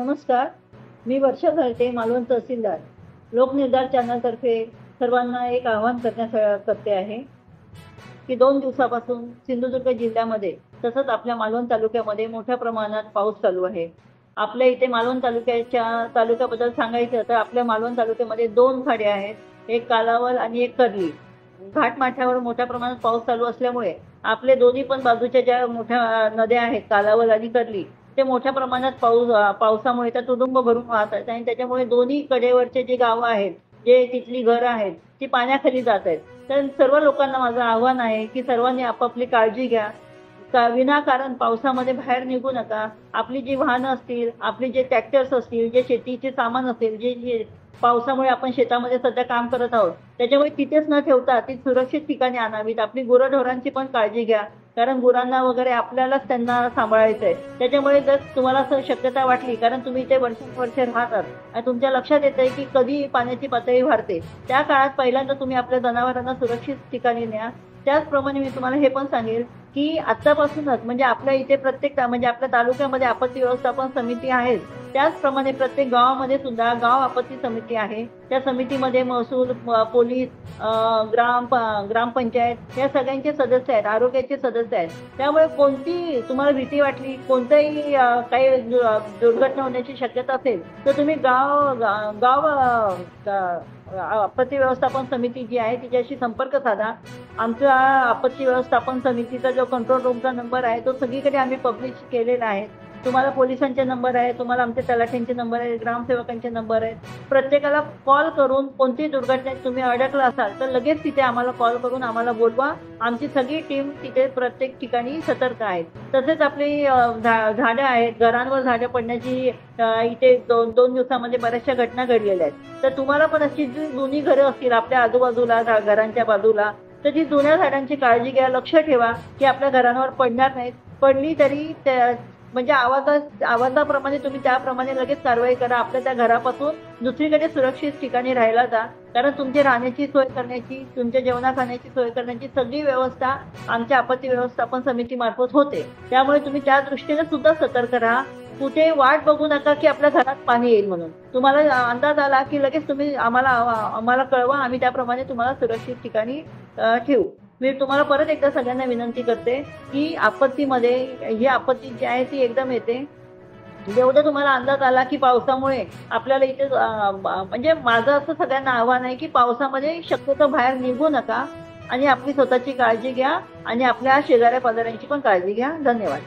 नमस्कार. मी वर्षा झळके, मालवण तहसीलदार. लोकनिर्धार चॅनलतर्फे सर्वांना एक आवाहन करते आहे की 2 दिवसापासून सिंधुदुर्ग जिल्ह्यामध्ये तसंच आपल्या मालवण तालुक्यामध्ये मोठ्या प्रमाणात पाऊस चालू आहे. आपल्या इथे मालवण तालुक्याबद्दल सांगायचं तर आपल्या मालवण तालुक्यामध्ये 2 खाड्या आहेत, एक कालावल आणि एक कर्ली. घाटमाथ्यावर मोठ्या प्रमाणात पाऊस चालू असल्यामुळे आपले दोन्ही पण बाजूच्या ज्या मोठ्या नद्या आहेत कालावल आणि कर्ली, ते मोठ्या प्रमाणात पावसामुळे त्या तुडुंब भरून वाहत आहेत आणि त्याच्यामुळे दोन्ही कडेवरचे जे गावं आहेत, जे तिथली घरं आहेत, ती पाण्याखाली जात आहेत. तर सर्व लोकांना माझं आव्हान आहे की सर्वांनी आपापली काळजी घ्या. विनाकारण पावसामध्ये बाहेर निघू नका. आपली जी वाहनं असतील, आपले जे ट्रॅक्टर्स असतील, जे शेतीचे सामान असेल, जे पावसामुळे आपण शेतामध्ये सध्या काम करत आहोत, त्याच्यामुळे तिथेच न ठेवता ती सुरक्षित ठिकाणी आणावीत. आपली गुरंढोरांची पण काळजी घ्या, कारण गुरांना वगैरे आपल्यालाच त्यांना सांभाळायचं आहे. त्याच्यामुळे जर तुम्हाला असं शक्यता वाटली, कारण तुम्ही इथे वर्षानुवर्षे राहतात आणि तुमच्या लक्षात येतंय की कधी पाण्याची पातळी वाढते, त्या काळात पहिल्यांदा तुम्ही आपल्या जनावरांना सुरक्षित ठिकाणी न्या. त्याचप्रमाणे मी तुम्हाला हे पण सांगेल की आत्तापासूनच म्हणजे आपल्या इथे म्हणजे आपल्या तालुक्यामध्ये आपत्ती व्यवस्थापन समिती आहे. त्याचप्रमाणे प्रत्येक गावामध्ये सुद्धा गाव आपत्ती समिती आहे. त्या समितीमध्ये महसूल, पोलीस, ग्रामपंचायत या सगळ्यांचे सदस्य आहेत, आरोग्याचे सदस्य आहेत. त्यामुळे कोणती तुम्हाला भीती वाटली, कोणत्याही काही दुर्घटना होण्याची शक्यता असेल तर तुम्ही गाव आपत्ती व्यवस्थापन समिती जी आहे तिच्याशी संपर्क साधा. आमच्या आपत्ती व्यवस्थापन समितीचा जो कंट्रोल रूमचा नंबर आहे तो सगळीकडे आम्ही पब्लिश केलेला आहे. तुम्हाला पोलिसांचे नंबर आहे, तुम्हाला आमच्या तलाठ्यांचे नंबर आहे, ग्रामसेवकांचे नंबर आहेत. प्रत्येकाला कॉल करून कोणती दुर्घटनेत तुम्ही अडकला असाल तर लगेच तिथे आम्हाला कॉल करून आम्हाला बोलवा. आमची सगळी टीम तिथे प्रत्येक ठिकाणी सतर्क आहे. तसेच आपली झाडं आहेत, घरांवर झाडं पडण्याची इथे 2 दिवसामध्ये बऱ्याचशा घटना घडलेल्या आहेत. तर तुम्हाला पण अशी जी जुनी घरं असतील आपल्या आजूबाजूला घरांच्या बाजूला, तर ती जुन्या झाडांची काळजी घ्या. लक्ष ठेवा की आपल्या घरांवर पडणार नाहीत. पडली तरी म्हणजे आवाजाप्रमाणे तुम्ही त्याप्रमाणे लगेच कारवाई करा. आपल्या त्या घरापासून दुसरीकडे सुरक्षित ठिकाणी राहायला जा, कारण तुमची राहण्याची सोय करण्याची, तुमच्या जेवणा खाण्याची सोय करण्याची सगळी व्यवस्था आमच्या आपत्ती व्यवस्थापन समितीमार्फत होते. त्यामुळे तुम्ही त्या दृष्टीने सुद्धा सतर्क राहा. कुठे वाट बघू नका की आपल्या घरात पाणी येईल म्हणून. तुम्हाला अंदाज आला की लगेच तुम्ही आम्हाला कळवा. आम्ही त्याप्रमाणे तुम्हाला सुरक्षित ठिकाणी ठेवू. मी तुम्हाला परत एकदा सगळ्यांना विनंती करते की आपत्तीमध्ये ही आपत्ती जी आहे ती एकदम येते. जेवढं तुम्हाला अंदाज आला की पावसामुळे आपल्याला इथे म्हणजे माझं असं सगळ्यांना आव्हान आहे की पावसामध्ये शक्यतो बाहेर निघू नका आणि आपली स्वतःची काळजी घ्या आणि आपल्या शेजाऱ्या पाजाऱ्यांची पण काळजी घ्या. धन्यवाद.